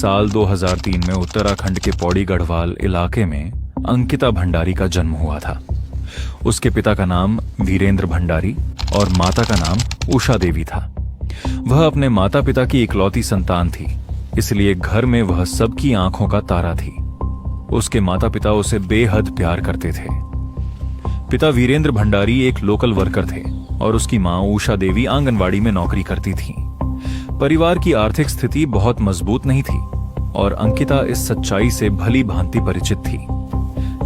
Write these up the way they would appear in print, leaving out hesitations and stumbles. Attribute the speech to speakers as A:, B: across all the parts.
A: साल 2003 में उत्तराखंड के पौड़ी गढ़वाल इलाके में अंकिता भंडारी का जन्म हुआ था। उसके पिता का नाम वीरेंद्र भंडारी और माता का नाम उषा देवी था। वह अपने माता पिता की इकलौती संतान थी, इसलिए घर में वह सबकी आंखों का तारा थी। उसके माता पिता उसे बेहद प्यार करते थे। पिता वीरेंद्र भंडारी एक लोकल वर्कर थे और उसकी मां उषा देवी आंगनवाड़ी में नौकरी करती थी। परिवार की आर्थिक स्थिति बहुत मजबूत नहीं थी और अंकिता इस सच्चाई से भली भांति परिचित थी।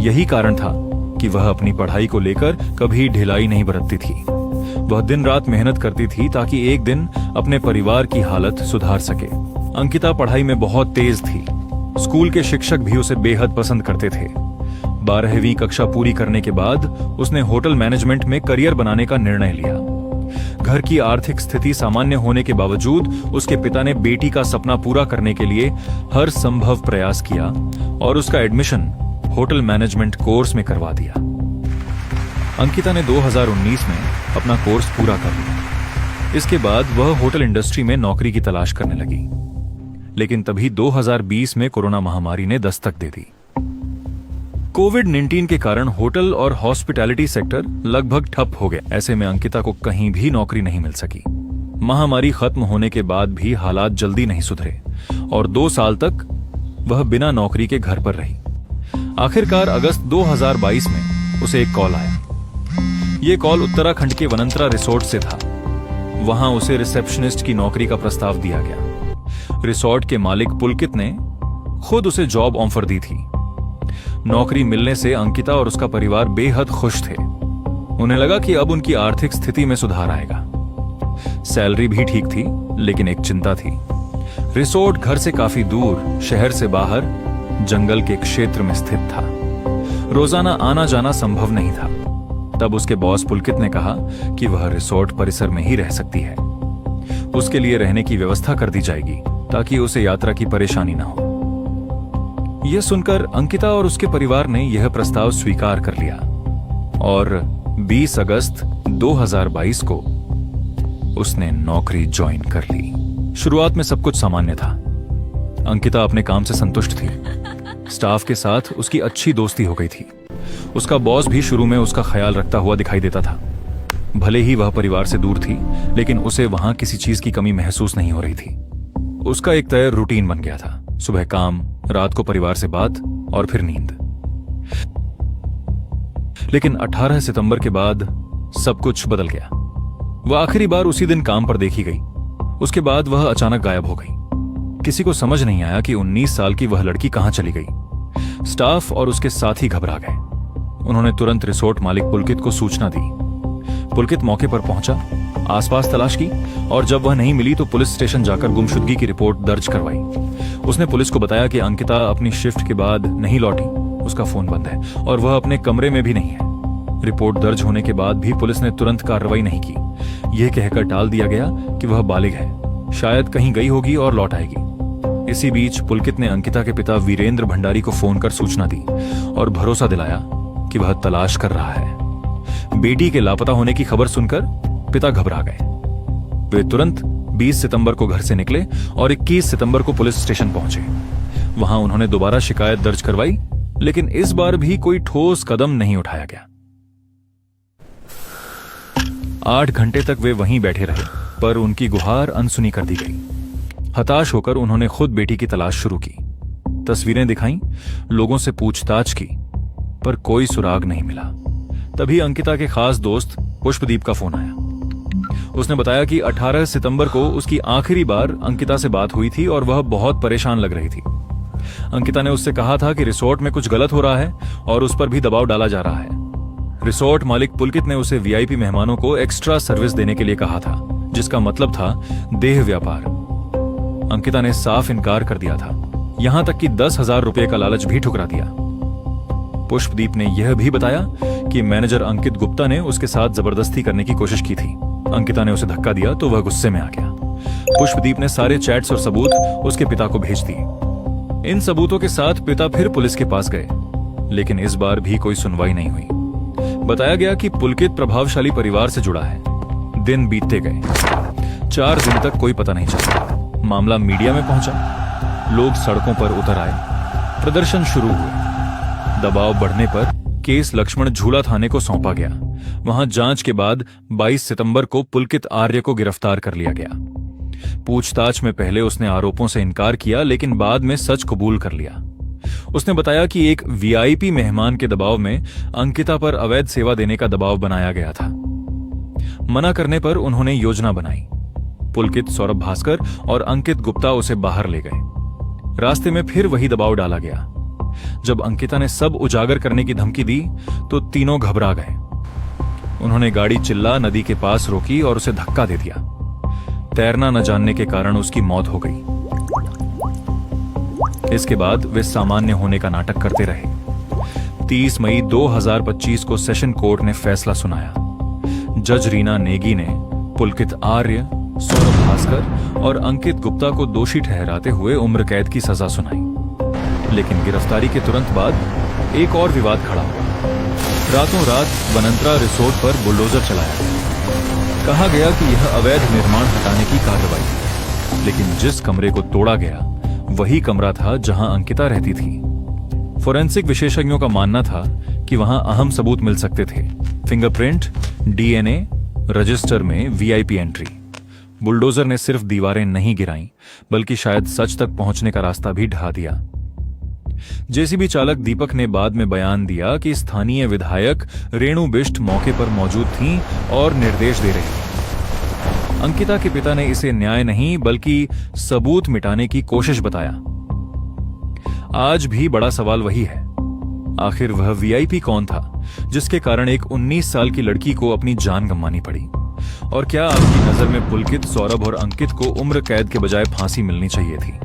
A: यही कारण था कि वह अपनी पढ़ाई को लेकर कभी ढिलाई नहीं बरतती थी। वह दिन रात मेहनत करती थी ताकि एक दिन अपने परिवार की हालत सुधार सके। अंकिता पढ़ाई में बहुत तेज थी। स्कूल के शिक्षक भी उसे बेहद पसंद करते थे। 12वीं कक्षा पूरी करने के बाद उसने होटल मैनेजमेंट में करियर बनाने का निर्णय लिया। घर की आर्थिक स्थिति सामान्य होने के बावजूद उसके पिता ने बेटी का सपना पूरा करने के लिए हर संभव प्रयास किया और उसका एडमिशन होटल मैनेजमेंट कोर्स में करवा दिया। अंकिता ने 2019 में अपना कोर्स पूरा कर लिया। इसके बाद वह होटल इंडस्ट्री में नौकरी की तलाश करने लगी, लेकिन तभी 2020 में कोरोना महामारी ने दस्तक दे दी। कोविड-19 के कारण होटल और हॉस्पिटैलिटी सेक्टर लगभग ठप हो गए। ऐसे में अंकिता को कहीं भी नौकरी नहीं मिल सकी। महामारी खत्म होने के बाद भी हालात जल्दी नहीं सुधरे और 2 साल तक वह बिना नौकरी के घर पर रही। आखिरकार अगस्त 2022 में उसे एक कॉल आया। यह कॉल उत्तराखंड के वनंतरा रिसोर्ट से था। वहां उसे रिसेप्शनिस्ट की नौकरी का प्रस्ताव दिया गया। रिसोर्ट के मालिक पुलकित ने खुद उसे जॉब ऑफर दी थी। नौकरी मिलने से अंकिता और उसका परिवार बेहद खुश थे। उन्हें लगा कि अब उनकी आर्थिक स्थिति में सुधार आएगा। सैलरी भी ठीक थी, लेकिन एक चिंता थी। रिसोर्ट घर से काफी दूर, शहर से बाहर, जंगल के क्षेत्र में स्थित था। रोजाना आना जाना संभव नहीं था। तब उसके बॉस पुलकित ने कहा कि वह रिसोर्ट परिसर में ही रह सकती है। उसके लिए रहने की व्यवस्था कर दी जाएगी ताकि उसे यात्रा की परेशानी न हो। यह सुनकर अंकिता और उसके परिवार ने यह प्रस्ताव स्वीकार कर लिया और 20 अगस्त 2022 को उसने नौकरी ज्वाइन कर ली। शुरुआत में सब कुछ सामान्य था। अंकिता अपने काम से संतुष्ट थी। स्टाफ के साथ उसकी अच्छी दोस्ती हो गई थी। उसका बॉस भी शुरू में उसका ख्याल रखता हुआ दिखाई देता था। भले ही वह परिवार से दूर थी, लेकिन उसे वहां किसी चीज की कमी महसूस नहीं हो रही थी। उसका एक तय रूटीन बन गया था। सुबह काम, रात को परिवार से बात और फिर नींद। लेकिन 18 सितंबर के बाद सब कुछ बदल गया। वह आखिरी बार उसी दिन काम पर देखी गई। उसके बाद वह अचानक गायब हो गई। किसी को समझ नहीं आया कि 19 साल की वह लड़की कहां चली गई। स्टाफ और उसके साथी घबरा गए। उन्होंने तुरंत रिसोर्ट मालिक पुलकित को सूचना दी। पुलकित मौके पर पहुंचा, आसपास तलाश की और जब वह नहीं मिली तो पुलिस स्टेशन जाकर गुमशुदगी की रिपोर्ट दर्ज करवाई। उसने पुलिस को बताया कि अंकिता अपनी शिफ्ट के बाद नहीं लौटी, उसका फोन बंद है और वह अपने कमरे में भी नहीं है। रिपोर्ट दर्ज होने के बाद भी पुलिस ने तुरंत कार्रवाई नहीं की। यह कहकर टाल दिया गया कि वह बालिग है, शायद कहीं गई होगी और लौट आएगी। इसी बीच पुलकित ने अंकिता के पिता वीरेंद्र भंडारी को फोन कर सूचना दी और भरोसा दिलाया कि वह तलाश कर रहा है। बेटी के लापता होने की खबर सुनकर पिता घबरा गए। वे तुरंत 20 सितंबर को घर से निकले और 21 सितंबर को पुलिस स्टेशन पहुंचे। वहां उन्होंने दोबारा शिकायत दर्ज करवाई, लेकिन इस बार भी कोई ठोस कदम नहीं उठाया गया। 8 घंटे तक वे वहीं बैठे रहे, पर उनकी गुहार अनसुनी कर दी गई। हताश होकर उन्होंने खुद बेटी की तलाश शुरू की। तस्वीरें दिखाईं, लोगों से पूछताछ की, पर कोई सुराग नहीं मिला। तभी अंकिता के खास दोस्त पुष्पदीप का फोन आया। उसने बताया कि 18 सितंबर को उसकी आखिरी बार अंकिता से बात हुई थी और वह बहुत परेशान लग रही थी। अंकिता ने उससे कहा था कि रिसोर्ट में कुछ गलत हो रहा है और उस पर भी दबाव डाला जा रहा है। रिसोर्ट मालिक पुलकित ने उसे वीआईपी मेहमानों को एक्स्ट्रा सर्विस देने के लिए कहा था, जिसका मतलब था देह व्यापार। अंकिता ने साफ इनकार कर दिया था, यहां तक कि 10,000 रुपए का लालच भी ठुकरा दिया। पुष्पदीप ने यह भी बताया कि मैनेजर अंकित गुप्ता ने उसके साथ जबरदस्ती करने की कोशिश की थी। अंकिता ने उसे धक्का दिया तो वह गुस्से में आ गया। पुष्पदीप ने सारे चैट्स और सबूत उसके पिता को भेज दिए। इन सबूतों के साथ पिता फिर पुलिस के पास गए, लेकिन इस बार भी कोई सुनवाई नहीं हुई। बताया गया कि पुलकित प्रभावशाली परिवार से जुड़ा है। दिन बीतते गए, 4 दिन तक कोई पता नहीं चला। मामला मीडिया में पहुंचा। लोग सड़कों पर उतर आए, प्रदर्शन शुरू हुए। दबाव बढ़ने पर केस लक्ष्मण झूला थाने को सौंपा गया। वहां जांच के बाद 22 सितंबर को पुलकित आर्य को गिरफ्तार कर लिया गया। पूछताछ में पहले उसने आरोपों से इनकार किया, लेकिन बाद में सच कबूल कर लिया। उसने बताया कि एक वीआईपी मेहमान के दबाव में अंकिता पर अवैध सेवा देने का दबाव बनाया गया था। मना करने पर उन्होंने योजना बनाई। पुलकित, सौरभ भास्कर और अंकित गुप्ता उसे बाहर ले गए। रास्ते में फिर वही दबाव डाला गया। जब अंकिता ने सब उजागर करने की धमकी दी तो तीनों घबरा गए। उन्होंने गाड़ी चिल्ला नदी के पास रोकी और उसे धक्का दे दिया। तैरना न जानने के कारण उसकी मौत हो गई। इसके बाद वे सामान्य होने का नाटक करते रहे। 30 मई 2025 को सेशन कोर्ट ने फैसला सुनाया। जज रीना नेगी ने पुलकित आर्य, सौरभ भास्कर और अंकित गुप्ता को दोषी ठहराते हुए उम्र कैद की सजा सुनाई। लेकिन गिरफ्तारी के तुरंत बाद एक और विवाद खड़ा हुआ। रातों रात वनंतरा रिसोर्ट पर बुलडोजर चलाया गया। कहा गया कि यह अवैध निर्माण हटाने की कार्रवाई थी, लेकिन जिस कमरे को तोड़ा गया वही कमरा था जहां अंकिता रहती थी। फोरेंसिक विशेषज्ञों का मानना था कि वहां अहम सबूत मिल सकते थे: फिंगरप्रिंट, डीएनए, रजिस्टर में वीआईपी एंट्री। बुलडोजर ने सिर्फ दीवारें नहीं गिराईं, बल्कि शायद सच तक पहुंचने का रास्ता भी ढा दिया। जेसीबी चालक दीपक ने बाद में बयान दिया कि स्थानीय विधायक रेणु बिष्ट मौके पर मौजूद थीं और निर्देश दे रही थीं। अंकिता के पिता ने इसे न्याय नहीं बल्कि सबूत मिटाने की कोशिश बताया। आज भी बड़ा सवाल वही है, आखिर वह वीआईपी कौन था जिसके कारण एक 19 साल की लड़की को अपनी जान गंवानी पड़ी? और क्या आपकी नजर में पुलकित, सौरभ और अंकित को उम्र कैद के बजाय फांसी मिलनी चाहिए थी?